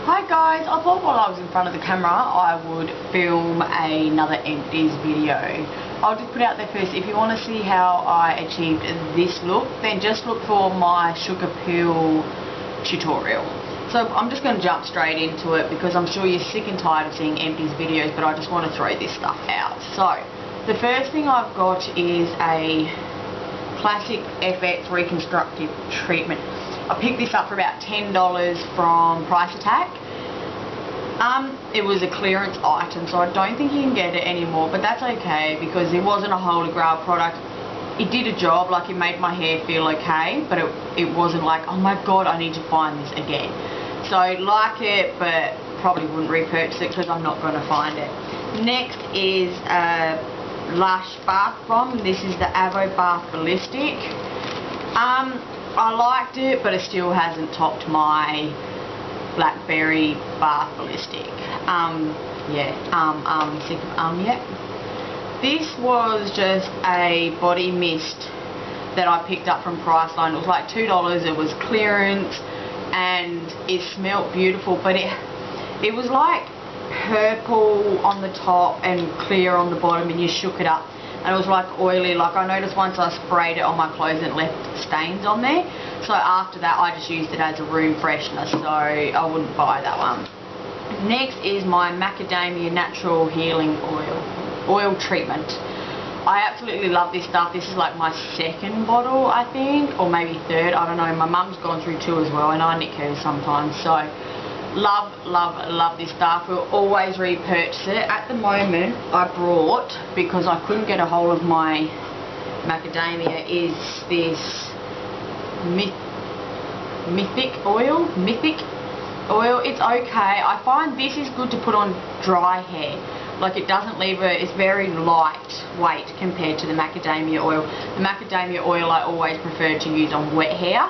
Hi guys, I thought while I was in front of the camera I would film another Empties video. I'll just put out there first, if you want to see how I achieved this look, then just look for my sugar peel tutorial. So I'm just going to jump straight into it because I'm sure you're sick and tired of seeing Empties videos, but I just want to throw this stuff out. So the first thing I've got is a classic FX reconstructive treatment. I picked this up for about $10 from Price Attack. It was a clearance item, so I don't think you can get it anymore, but that's okay because it wasn't a holy grail product. It did a job, like it made my hair feel okay, but it wasn't like, oh my god, I need to find this again. So like it, but probably wouldn't repurchase it because I'm not going to find it. Next is a Lush bath bomb. This is the Avo Bath Ballistic. I liked it, but it still hasn't topped my Blackberry Bath Ballistic. Sick of yet. This was just a body mist that I picked up from Priceline. It was like $2. It was clearance, and it smelled beautiful, but it was like purple on the top and clear on the bottom, and you shook it up. And it was like oily. Like I noticed once I sprayed it on my clothes and it left stains on there. So after that I just used it as a room freshener, so I wouldn't buy that one. Next is my Macadamia Natural Healing Oil Treatment. I absolutely love this stuff. This is like my second bottle, I think, or maybe third, I don't know. My mum's gone through two as well, and I nick hers sometimes. So love this stuff. We'll always repurchase it. At the moment I brought, because I couldn't get a hold of my macadamia, is this Mythic oil. It's okay. I find this is good to put on dry hair. Like it doesn't leave it's very lightweight compared to the macadamia oil. The macadamia oil I always prefer to use on wet hair,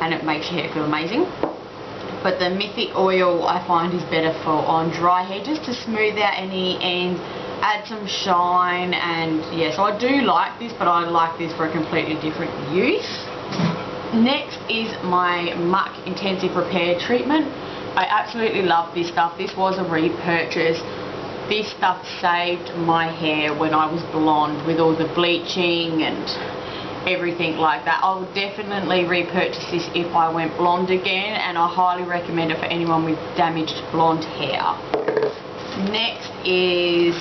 and it makes your hair feel amazing. But the Mythic oil I find is better for on dry hair, just to smooth out any ends, add some shine, and yeah, so I do like this, but I like this for a completely different use. Next is my Muck Intensive Repair Treatment. I absolutely love this stuff. This was a repurchase. This stuff saved my hair when I was blonde with all the bleaching and everything like that. I would definitely repurchase this if I went blonde again, and I highly recommend it for anyone with damaged blonde hair. Next is,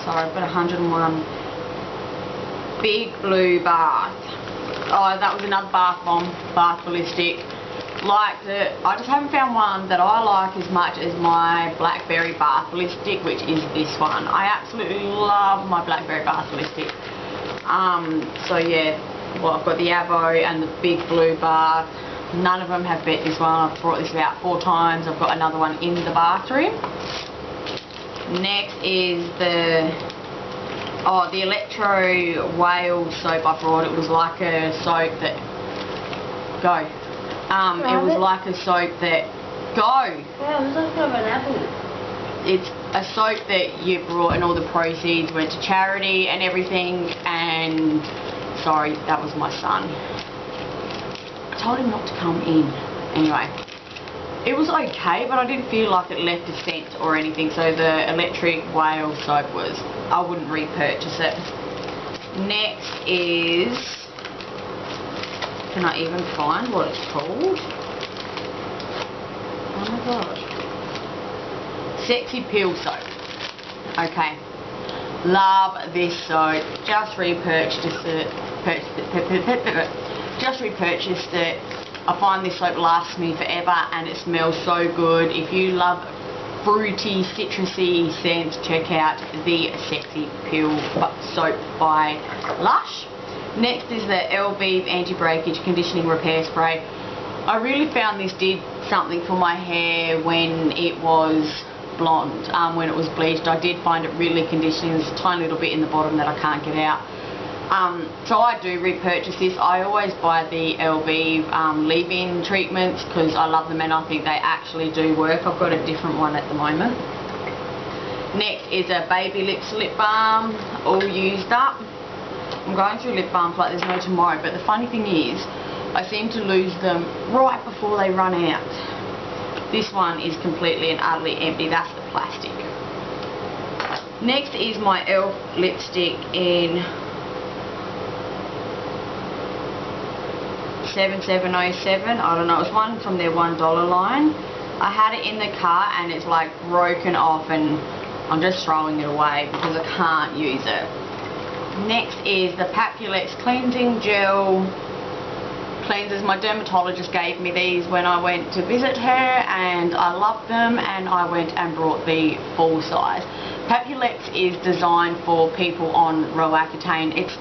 sorry, I've got 101 Big Blue Bath. Oh, that was another bath bomb, bath ballistic. Liked it. I just haven't found one that I like as much as my Blackberry Bath Ballistic, which is this one. I absolutely love my Blackberry Bath Ballistic. So yeah, well, I've got the Avo and the Big Blue Bath. None of them have bet this one. I've brought this about 4 times. I've got another one in the bathroom. Next is the Electro Whale soap I brought. It was like a soap that it was like a soap that Yeah, it was like an apple. It's a soap that you brought, and all the proceeds went to charity and everything. And sorry, that was my son. I told him not to come in. Anyway, it was okay, but I didn't feel like it left a scent or anything. So the Electric Whale soap I wouldn't repurchase it. Next is, can I even find what it's called? Oh my god. Sexy Peel Soap. Okay. Love this soap. Just repurchased it. I find this soap lasts me forever, and it smells so good. If you love fruity, citrusy scents, check out the Sexy Peel Soap by Lush. Next is the LB Anti-Breakage Conditioning Repair Spray. I really found this did something for my hair when it was blonde, when it was bleached. I did find it really conditioning. There's a tiny little bit in the bottom that I can't get out. So I do repurchase this. I always buy the LB leave-in treatments because I love them and I think they actually do work. I've got a different one at the moment. Next is a Baby Lips lip balm, all used up. I'm going through lip balms like there's no tomorrow, but the funny thing is I seem to lose them right before they run out. This one is completely and utterly empty. That's the plastic. Next is my e.l.f. lipstick in 7707. I don't know, it was one from their $1 line. I had it in the car and it's like broken off and I'm just throwing it away because I can't use it. Next is the Papulex cleansing gel cleansers. My dermatologist gave me these when I went to visit her and I loved them, and I went and brought the full size. Papulex is designed for people on Roaccutane. It's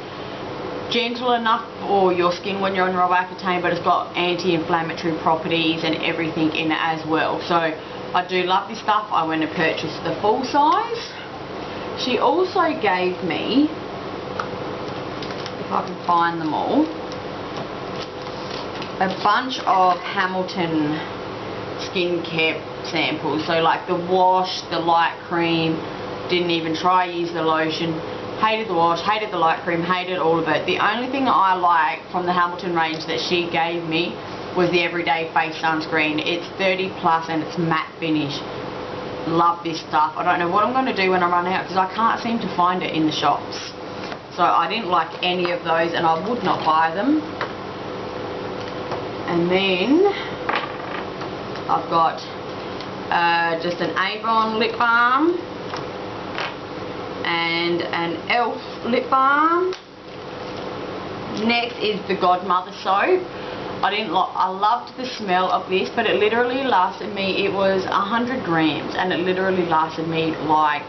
gentle enough for your skin when you're on Roaccutane, but it's got anti-inflammatory properties and everything in it as well. So I do love this stuff. I went and purchased the full size. She also gave me, if I can find them all, a bunch of Hamilton skincare samples. So like the wash, the light cream, didn't even try to use the lotion. Hated the wash, hated the light cream, hated all of it. The only thing I like from the Hamilton range that she gave me was the Everyday Face Sunscreen. It's 30 plus and it's matte finish. Love this stuff. I don't know what I'm going to do when I run out because I can't seem to find it in the shops. So I didn't like any of those and I would not buy them. And then I've got just an Avon lip balm and an e.l.f. lip balm. Next is the Godmother soap. I loved the smell of this, but it literally lasted me, it was 100 grams and it literally lasted me like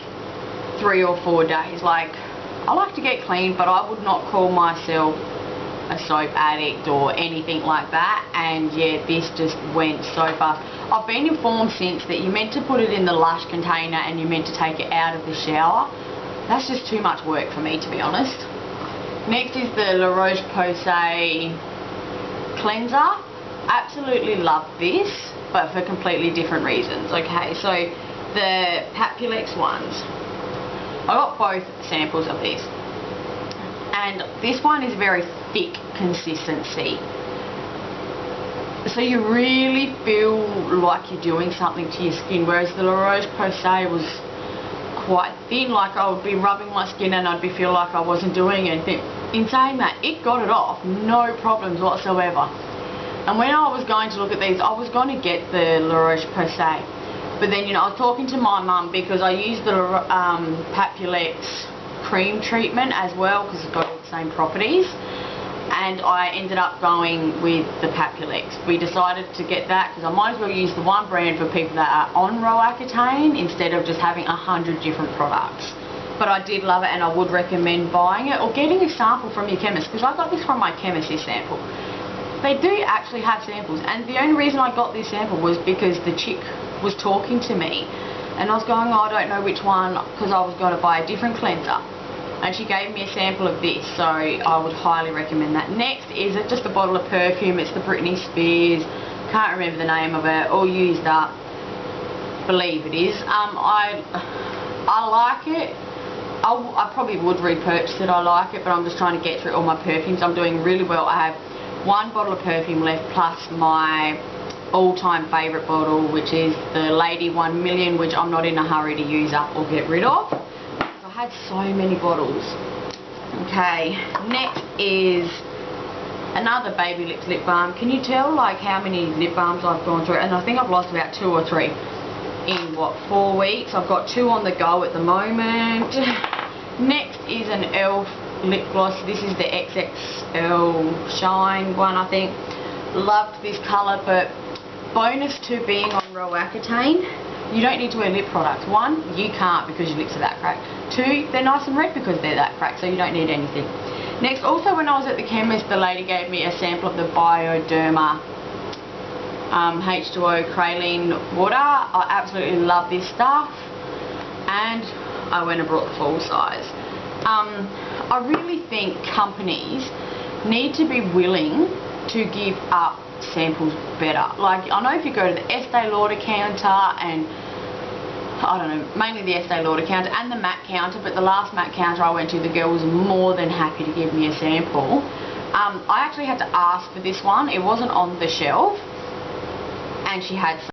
3 or 4 days. Like, I like to get clean, but I would not call myself a soap addict or anything like that, and yeah, this just went so fast. I've been informed since that you're meant to put it in the Lush container and you're meant to take it out of the shower. That's just too much work for me, to be honest. Next is the La Roche-Posay cleanser. Absolutely love this, but for completely different reasons. Okay, so the Papulex ones, I got both samples of this, and this one is very thick consistency, so you really feel like you're doing something to your skin, whereas the La Roche-Posay was quite thin. Like, I would be rubbing my skin and I'd feel like I wasn't doing anything. In saying that, it got it off, no problems whatsoever. And when I was going to look at these, I was going to get the La Roche-Posay, but then, you know, I was talking to my mum because I used the Papulex cream treatment as well because it's got all the same properties, and I ended up going with the Papulex. We decided to get that because I might as well use the one brand for people that are on Roaccutane instead of just having 100 different products. But I did love it and I would recommend buying it or getting a sample from your chemist, because I got this from my chemist, this sample. They do actually have samples, and the only reason I got this sample was because the chick was talking to me and I was going, oh, I don't know which one, because I was going to buy a different cleanser. And she gave me a sample of this, so I would highly recommend that. Next is just a bottle of perfume. It's the Britney Spears, can't remember the name of it, all used up, believe it is. I like it. I probably would repurchase it. I like it, but I'm just trying to get through all my perfumes. I'm doing really well. I have one bottle of perfume left, plus my all-time favourite bottle, which is the Lady 1 Million, which I'm not in a hurry to use up or get rid of. I had so many bottles. Okay, next is another Baby Lips lip balm. Can you tell like how many lip balms I've gone through? And I think I've lost about 2 or 3 in what, 4 weeks. I've got 2 on the go at the moment. Next is an e.l.f. lip gloss. This is the XXL Shine one, I think. Loved this colour, but bonus to being on Roaccutane, you don't need to wear lip products. 1, you can't because your lips are that cracked. 2, they're nice and red because they're that cracked, so you don't need anything. Next, also when I was at the chemist, the lady gave me a sample of the Bioderma H2O Praline water. I absolutely love this stuff, and I went and brought the full size. I really think companies need to be willing to give up samples better. Like, I know if you go to the Estee Lauder counter and I don't know, mainly the Estee Lauder counter and the MAC counter, but the last MAC counter I went to, the girl was more than happy to give me a sample. I actually had to ask for this one. It wasn't on the shelf and she had some.